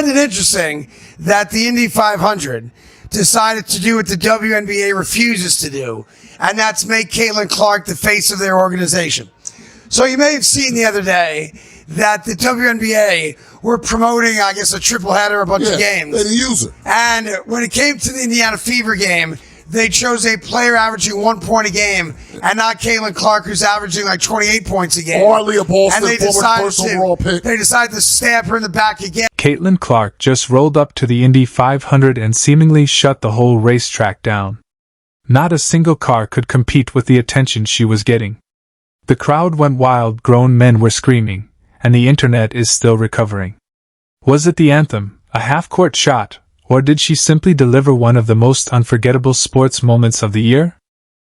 find it interesting that the Indy 500 decided to do what the WNBA refuses to do, and that's make Caitlin Clark the face of their organization. So you may have seen the other day that the WNBA were promoting, I guess, a triple header, a bunch of games. They didn't use it. And when it came to the Indiana Fever game, they chose a player averaging 1 point a game, and not Caitlin Clark, who's averaging like 28 points a game. Or Leah Boston, and they decided to stab her in the back again. Caitlin Clark just rolled up to the Indy 500 and seemingly shut the whole racetrack down. Not a single car could compete with the attention she was getting. The crowd went wild, grown men were screaming, and the internet is still recovering. Was it the anthem, a half-court shot, or did she simply deliver one of the most unforgettable sports moments of the year?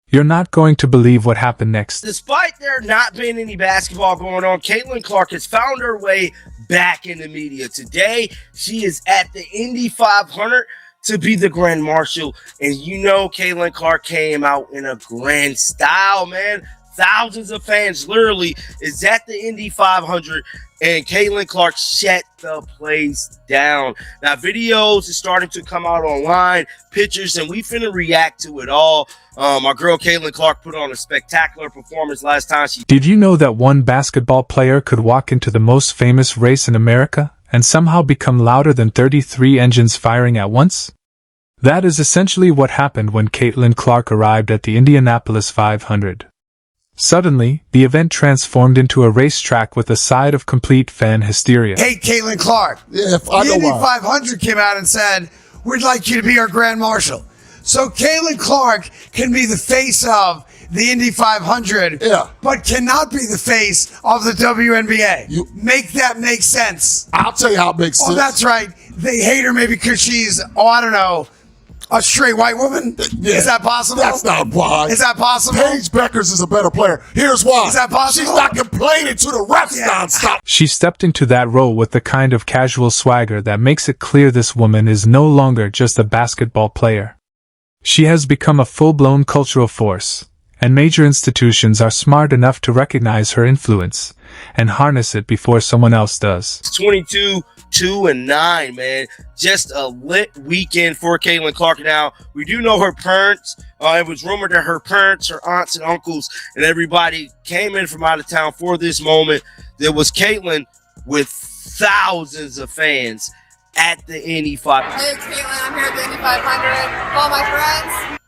You're not going to believe what happened next. Despite there not being any basketball going on, Caitlin Clark has found her way back in the media. Today, she is at the Indy 500 to be the Grand Marshal. And you know Caitlin Clark came out in a grand style, man. Thousands of fans literally is at the Indy 500, and Caitlin Clark shut the place down. Now, videos is starting to come out online, pictures, and we finna react to it all. Our girl Caitlin Clark put on a spectacular performance last time. Did you know that one basketball player could walk into the most famous race in America and somehow become louder than 33 engines firing at once? That is essentially what happened when Caitlin Clark arrived at the Indianapolis 500. Suddenly, the event transformed into a racetrack with a side of complete fan hysteria. Hey, Caitlin Clark. Yeah, I know the Indy why. 500 came out and said, we'd like you to be our Grand Marshal. So Caitlin Clark can be the face of the Indy 500, but cannot be the face of the WNBA. Make that make sense. I'll tell you how it makes sense. Oh, that's right. They hate her maybe because she's, I don't know, a straight white woman? Yeah. Is that possible? That's not why. Is that possible? Paige Beckers is a better player. Here's why. Is that possible? She's not complaining to the refs nonstop. She stepped into that role with the kind of casual swagger that makes it clear this woman is no longer just a basketball player. She has become a full-blown cultural force, and major institutions are smart enough to recognize her influence and harness it before someone else does. 22-2-9, man. Just a lit weekend for Caitlin Clark. Now, we do know her parents. It was rumored that her parents, her aunts and uncles, and everybody came in from out of town for this moment. There was Caitlin with thousands of fans at the Indy 500. Hey, it's Caitlin. I'm here at the Indy 500 with all my friends.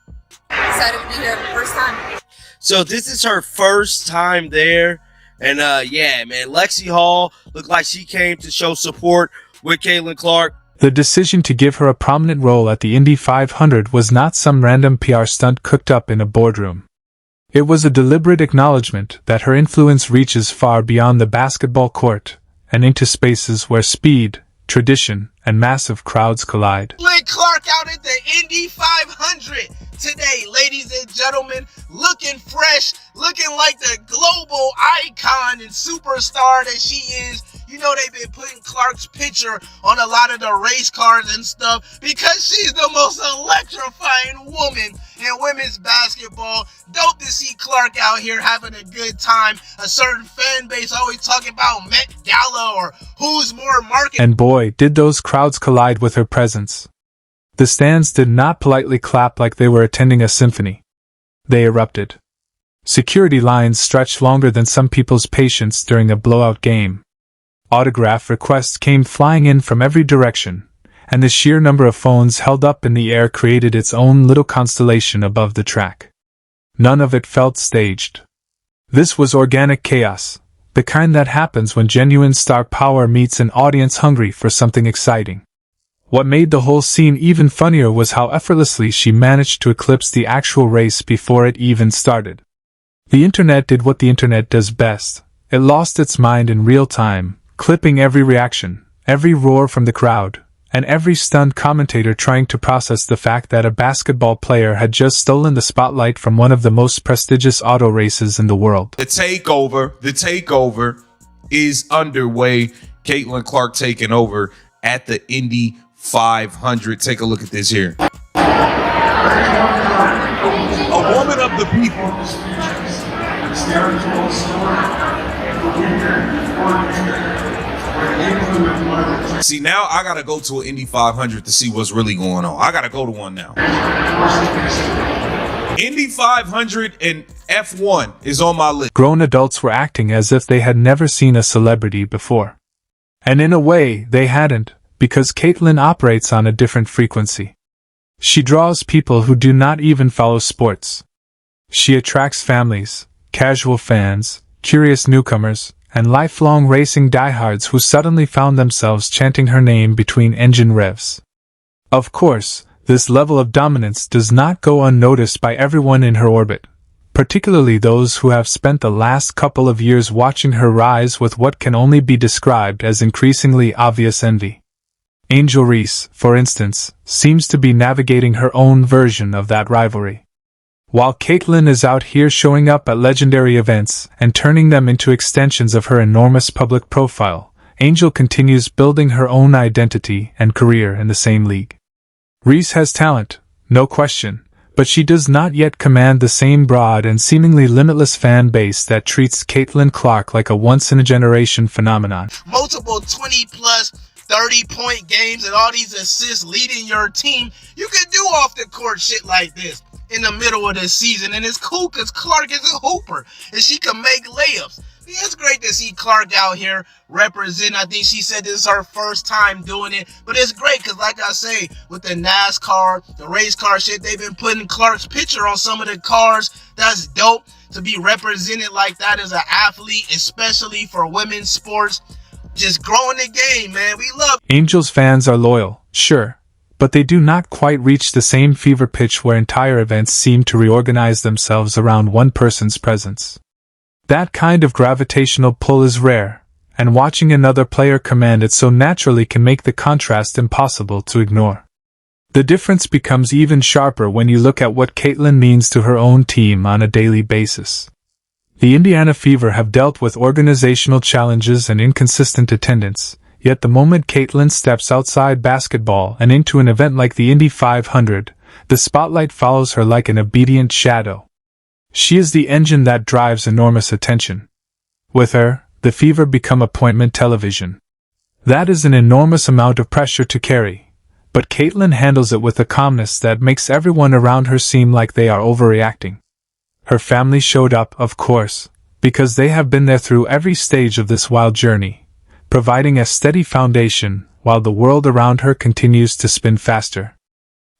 Excited to be here for the first time. So this is her first time there. And yeah, man, Lexi Hall looked like she came to show support with Caitlin Clark. The decision to give her a prominent role at the Indy 500 was not some random PR stunt cooked up in a boardroom. It was a deliberate acknowledgement that her influence reaches far beyond the basketball court and into spaces where speed, tradition, and massive crowds collide. Caitlin Clark out at the Indy 500 today, ladies and gentlemen, looking fresh, looking like the global icon and superstar that she is. You know they've been putting Clark's picture on a lot of the race cars and stuff because she's the most electrifying woman in women's basketball. Dope to see Clark out here having a good time. A certain fan base always talking about Met Gala or who's more market. And boy, did those crowds collide with her presence. The stands did not politely clap like they were attending a symphony. They erupted. Security lines stretched longer than some people's patience during a blowout game. Autograph requests came flying in from every direction, and the sheer number of phones held up in the air created its own little constellation above the track. None of it felt staged. This was organic chaos, the kind that happens when genuine star power meets an audience hungry for something exciting. What made the whole scene even funnier was how effortlessly she managed to eclipse the actual race before it even started. The internet did what the internet does best. It lost its mind in real time, clipping every reaction, every roar from the crowd, and every stunned commentator trying to process the fact that a basketball player had just stolen the spotlight from one of the most prestigious auto races in the world. The takeover is underway. Caitlin Clark taking over at the Indy 500. Take a look at this here. A woman of the people. See, now I gotta go to an Indy 500 to see what's really going on. I gotta go to one now. Indy 500 and F1 is on my list. Grown adults were acting as if they had never seen a celebrity before. And in a way, they hadn't, because Caitlyn operates on a different frequency. She draws people who do not even follow sports. She attracts families, casual fans, curious newcomers, and lifelong racing diehards who suddenly found themselves chanting her name between engine revs. Of course, this level of dominance does not go unnoticed by everyone in her orbit, particularly those who have spent the last couple of years watching her rise with what can only be described as increasingly obvious envy. Angel Reese, for instance, seems to be navigating her own version of that rivalry. While Caitlyn is out here showing up at legendary events and turning them into extensions of her enormous public profile, Angel continues building her own identity and career in the same league. Reese has talent, no question, but she does not yet command the same broad and seemingly limitless fan base that treats Caitlyn Clark like a once-in-a-generation phenomenon. Multiple 20-plus, 30-point games and all these assists leading your team. You can do off-the-court shit like this in the middle of the season, and it's cool because Clark is a hooper and she can make layups. It's great to see Clark out here represent. I think she said this is her first time doing it, but it's great because, like I say, with the NASCAR, the race car shit, they've been putting Clark's picture on some of the cars. That's dope to be represented like that as an athlete, especially for women's sports. Just growing the game, man. We love Angels fans are loyal, sure, but they do not quite reach the same fever pitch where entire events seem to reorganize themselves around one person's presence. That kind of gravitational pull is rare, and watching another player command it so naturally can make the contrast impossible to ignore. The difference becomes even sharper when you look at what Caitlyn means to her own team on a daily basis. The Indiana Fever have dealt with organizational challenges and inconsistent attendance, yet the moment Caitlyn steps outside basketball and into an event like the Indy 500, the spotlight follows her like an obedient shadow. She is the engine that drives enormous attention. With her, the Fever become appointment television. That is an enormous amount of pressure to carry, but Caitlyn handles it with a calmness that makes everyone around her seem like they are overreacting. Her family showed up, of course, because they have been there through every stage of this wild journey, providing a steady foundation while the world around her continues to spin faster.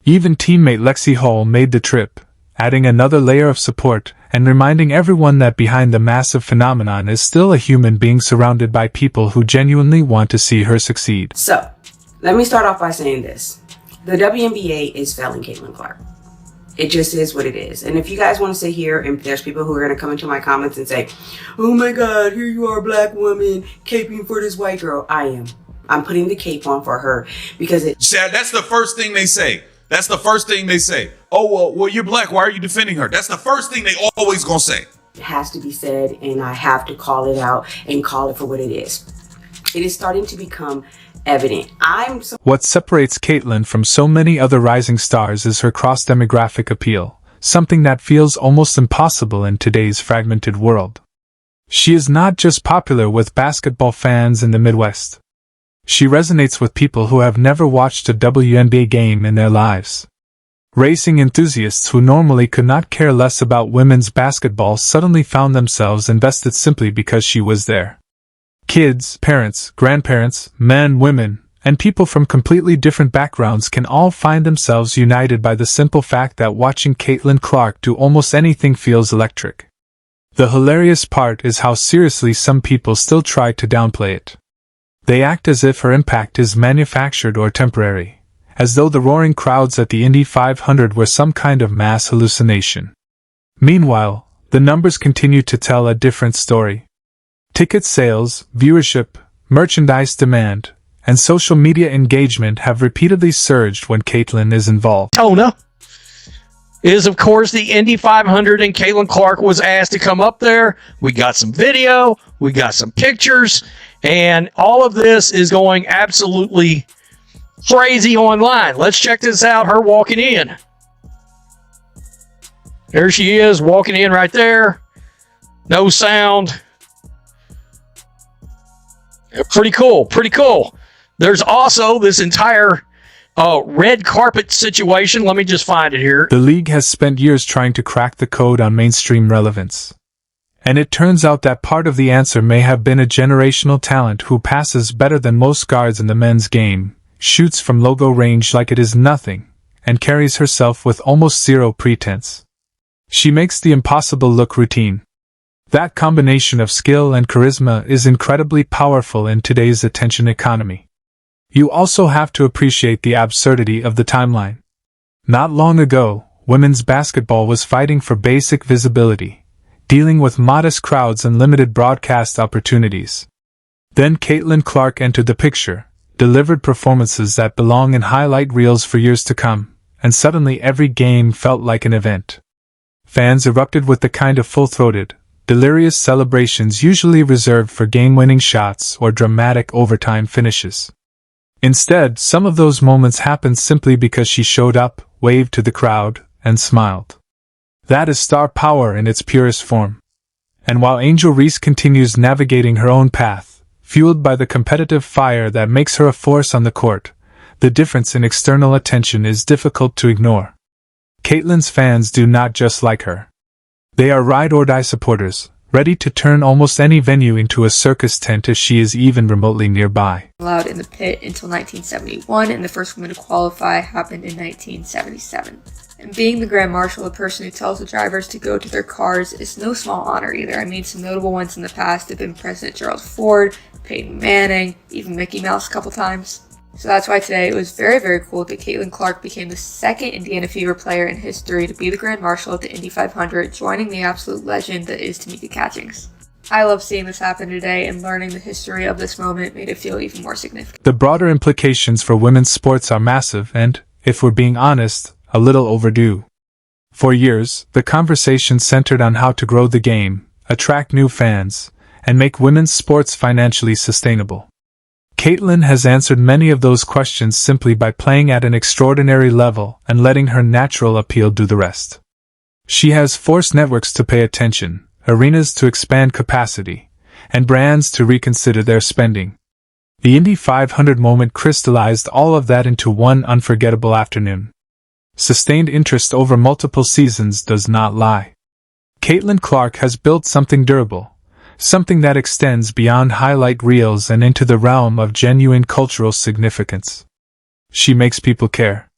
Even teammate Lexi Hall made the trip, adding another layer of support and reminding everyone that behind the massive phenomenon is still a human being surrounded by people who genuinely want to see her succeed. So, let me start off by saying this. The WNBA is failing Caitlyn Clark. It just is what it is. And if you guys want to sit here and there's people who are going to come into my comments and say, oh my God, here you are, black woman, caping for this white girl. I am. I'm putting the cape on for her because it... That's the first thing they say. That's the first thing they say. Oh, well, you're black. Why are you defending her? That's the first thing they always gonna say. It has to be said, and I have to call it out and call it for what it is. It is starting to become evident. What separates Caitlyn from so many other rising stars is her cross-demographic appeal, something that feels almost impossible in today's fragmented world. She is not just popular with basketball fans in the Midwest. She resonates with people who have never watched a WNBA game in their lives. Racing enthusiasts who normally could not care less about women's basketball suddenly found themselves invested simply because she was there. Kids, parents, grandparents, men, women, and people from completely different backgrounds can all find themselves united by the simple fact that watching Caitlyn Clark do almost anything feels electric. The hilarious part is how seriously some people still try to downplay it. They act as if her impact is manufactured or temporary, as though the roaring crowds at the Indy 500 were some kind of mass hallucination. Meanwhile, the numbers continue to tell a different story. Ticket sales, viewership, merchandise demand, and social media engagement have repeatedly surged when Caitlyn is involved. Daytona is, of course, the Indy 500, and Caitlyn Clark was asked to come up there. We got some video, we got some pictures, and all of this is going absolutely crazy online. Let's check this out, her walking in. There she is, walking in right there. No sound. Pretty cool. Pretty cool. There's also this entire red carpet situation. Let me just find it here. The league has spent years trying to crack the code on mainstream relevance. And it turns out that part of the answer may have been a generational talent who passes better than most guards in the men's game, shoots from logo range like it is nothing, and carries herself with almost zero pretense. She makes the impossible look routine. That combination of skill and charisma is incredibly powerful in today's attention economy. You also have to appreciate the absurdity of the timeline. Not long ago, women's basketball was fighting for basic visibility, dealing with modest crowds and limited broadcast opportunities. Then Caitlin Clark entered the picture, delivered performances that belong in highlight reels for years to come, and suddenly every game felt like an event. Fans erupted with the kind of full-throated, delirious celebrations usually reserved for game-winning shots or dramatic overtime finishes. Instead, some of those moments happened simply because she showed up, waved to the crowd, and smiled. That is star power in its purest form. And while Angel Reese continues navigating her own path, fueled by the competitive fire that makes her a force on the court, the difference in external attention is difficult to ignore. Caitlin's fans do not just like her. They are ride-or-die supporters, ready to turn almost any venue into a circus tent if she is even remotely nearby. Allowed in the pit until 1971, and the first woman to qualify happened in 1977. And being the Grand Marshal, the person who tells the drivers to go to their cars, is no small honor either. I mean, some notable ones in the past have been President Gerald Ford, Peyton Manning, even Mickey Mouse a couple times. So that's why today it was very, very cool that Caitlin Clark became the second Indiana Fever player in history to be the Grand Marshal at the Indy 500, joining the absolute legend that is Tamika Catchings. I love seeing this happen today, and learning the history of this moment made it feel even more significant. The broader implications for women's sports are massive and, if we're being honest, a little overdue. For years, the conversation centered on how to grow the game, attract new fans, and make women's sports financially sustainable. Caitlin has answered many of those questions simply by playing at an extraordinary level and letting her natural appeal do the rest. She has forced networks to pay attention, arenas to expand capacity, and brands to reconsider their spending. The Indy 500 moment crystallized all of that into one unforgettable afternoon. Sustained interest over multiple seasons does not lie. Caitlin Clark has built something durable, something that extends beyond highlight reels and into the realm of genuine cultural significance. She makes people care.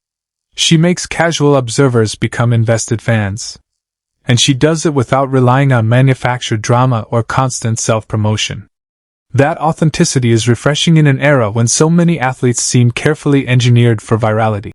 She makes casual observers become invested fans. And she does it without relying on manufactured drama or constant self-promotion. That authenticity is refreshing in an era when so many athletes seem carefully engineered for virality.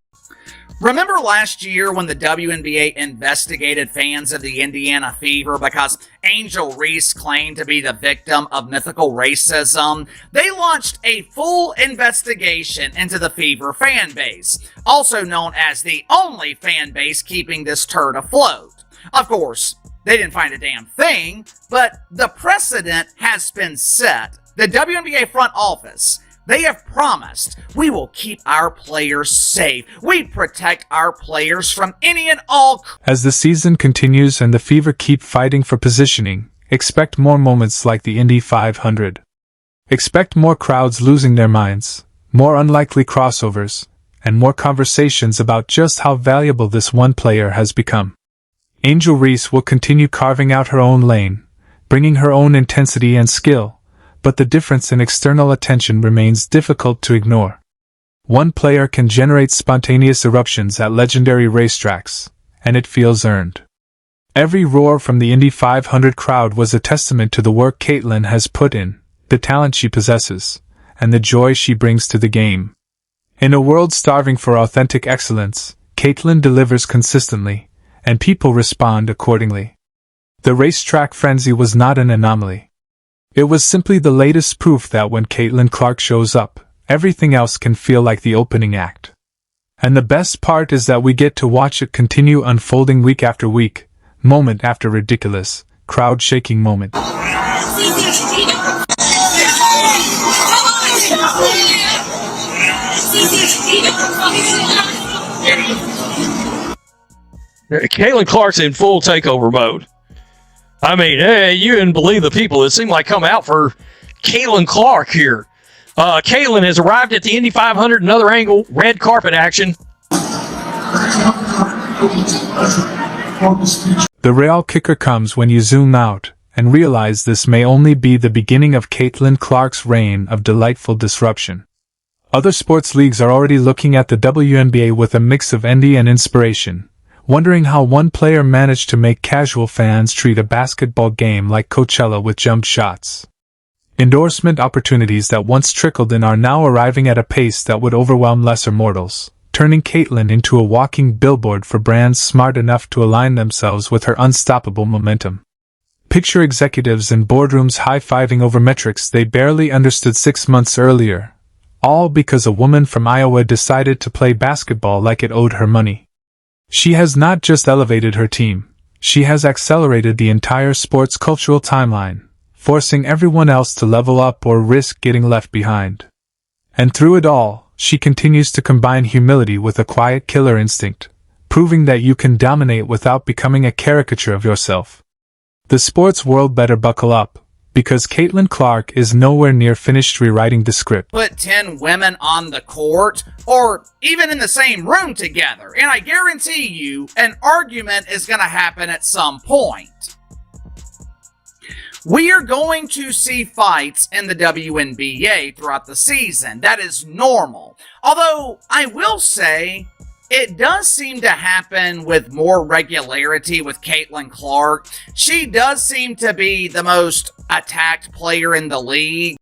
Remember last year when the WNBA investigated fans of the Indiana Fever because Angel Reese claimed to be the victim of mythical racism? They launched a full investigation into the Fever fan base, also known as the only fan base keeping this turd afloat. Of course, they didn't find a damn thing, but the precedent has been set. The WNBA front office, they have promised we will keep our players safe. We protect our players from any and all. As the season continues and the Fever keep fighting for positioning, expect more moments like the Indy 500. Expect more crowds losing their minds, more unlikely crossovers, and more conversations about just how valuable this one player has become. Angel Reese will continue carving out her own lane, bringing her own intensity and skill, but the difference in external attention remains difficult to ignore. One player can generate spontaneous eruptions at legendary racetracks, and it feels earned. Every roar from the Indy 500 crowd was a testament to the work Caitlin has put in, the talent she possesses, and the joy she brings to the game. In a world starving for authentic excellence, Caitlin delivers consistently, and people respond accordingly. The racetrack frenzy was not an anomaly. It was simply the latest proof that when Caitlin Clark shows up, everything else can feel like the opening act. And the best part is that we get to watch it continue unfolding week after week, moment after ridiculous, crowd-shaking moment. Caitlin Clark's in full takeover mode. I mean, hey, you didn't believe the people that seemed like come out for Caitlin Clark here. Caitlin has arrived at the Indy 500. Another angle, red carpet action. The real kicker comes when you zoom out and realize this may only be the beginning of Caitlin Clark's reign of delightful disruption. Other sports leagues are already looking at the WNBA with a mix of envy and inspiration, wondering how one player managed to make casual fans treat a basketball game like Coachella with jump shots. Endorsement opportunities that once trickled in are now arriving at a pace that would overwhelm lesser mortals, turning Caitlin into a walking billboard for brands smart enough to align themselves with her unstoppable momentum. Picture executives in boardrooms high-fiving over metrics they barely understood 6 months earlier, all because a woman from Iowa decided to play basketball like it owed her money. She has not just elevated her team, she has accelerated the entire sports cultural timeline, forcing everyone else to level up or risk getting left behind. And through it all, she continues to combine humility with a quiet killer instinct, proving that you can dominate without becoming a caricature of yourself. The sports world better buckle up, because Caitlin Clark is nowhere near finished rewriting the script. Put 10 women on the court, or even in the same room together, and I guarantee you an argument is going to happen at some point. We are going to see fights in the WNBA throughout the season. That is normal. Although, I will say, it does seem to happen with more regularity with Caitlin Clark. She does seem to be the most attacked player in the league.